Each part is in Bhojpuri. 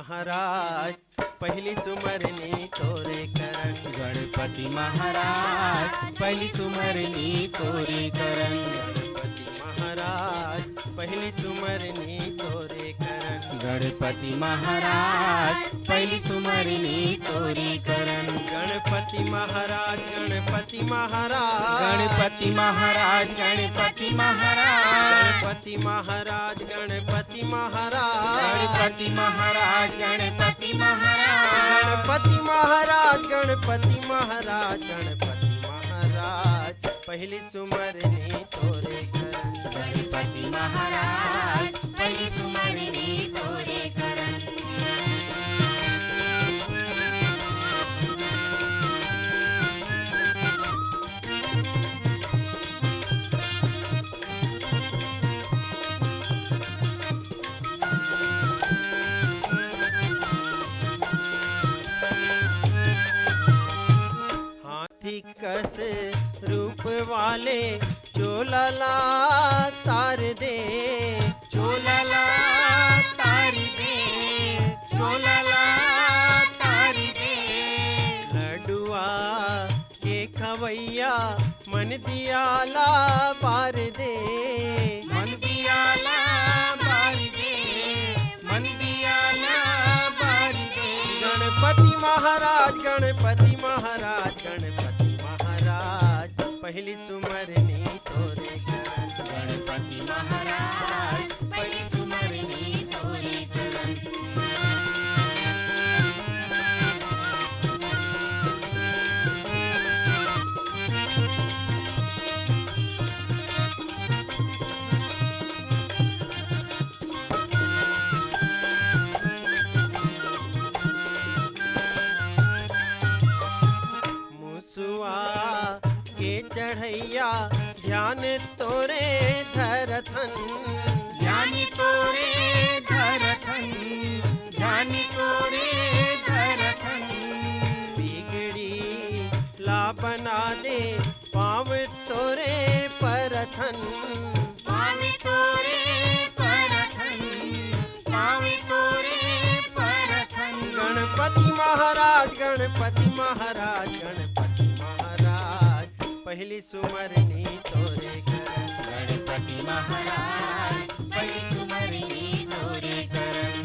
महाराज पहली सुमरनी तोरे करन। गणपति महाराज पहली सुमरनी तोरे करन। गणपति महाराज पहली सुमरनी तोरे करन। गणपति महाराज पहली सुमरनी तोरे करन। गणपति महाराज गणपति महाराज गणपति महाराज गणपति महाराज गणपति महाराज गणपति महाराज गणपति महाराज गणपति महाराज गणपति महाराज गणपति महाराज गणपति महाराज पहली सुमरनी तोरे करन। गणपति महाराज पहली सुमरनी तोरे करन। हाथी कस रूप वाले चोलला तार दे। चोलला तारी दे चोलला तारी दे। लडुआ के खवैया मन दियाला बार दे। मन दियाला बारी दे मन दियाला बारी दे। गणपति महाराज गणपति महाराज गणपति महाराज पहली सुमरनी तोरे करन। गणपति महाराज पहली सुमरनी तोरे करन। मुसुआ के चढ़ैया ध्यान तोरे धरथन। ध्यानी तोरे धरथन ध्यानी तोरे धरथन। बिगड़ी ला बना दे पाँव तोरे परथन। पावी तोरे परथन पावी तोरे परथन। गणपति महाराज गणपति महाराज गणपति महाराज पहली सुमरनी तोरे करन। गणपति महाराज पहली सुमरनी तोरे करन।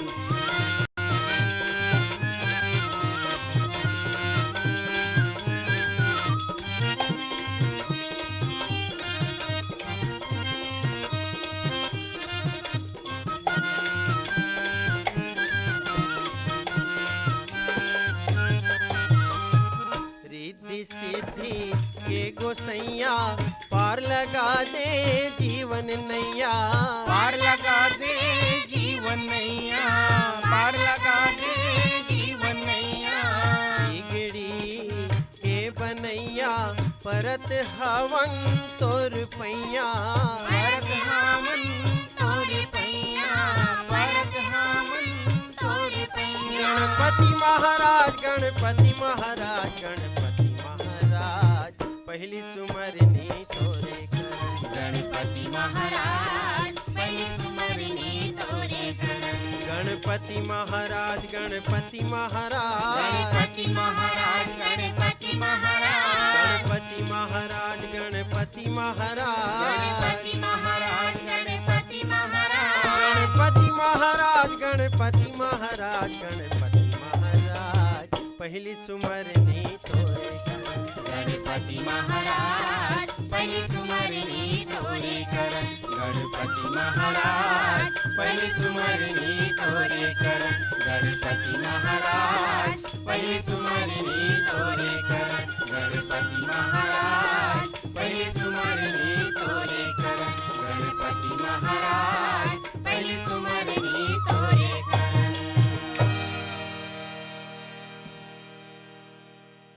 रिद्धि सिद्धि के गोसैया पार लगा दे जीवन नैया। पार लगा दे जीवन नैया पार लगा दे जीवन नैया। बिगड़ी के बनैया परत हवन तोर पैया। परत हावन तोरे पैया परत हावन तोरे पैया। गणपति महाराज गणपति महाराज गणपति महाराज पहली सुमरनी तोरे करन। गणपति महाराज पहली सुमरनी तोरे करन। गणपति महाराज गणपति महाराज गणपति महाराज गणपति महाराज गणपति महाराज गणपति महाराज गणपति महाराज गणपति महाराज गणपति महाराज गणपति महाराज गणपति महाराज पहली सुमरनी तोरे करन। गणपति महाराज पहली सुमरनी तोरे करन। गणपति महाराज पहली सुमरनी तोरे करन। गणपति महाराज पहली सुमरनी तोरे करन। गणपति महाराज पहली सुमरनी तोरे करन। गणपति महाराज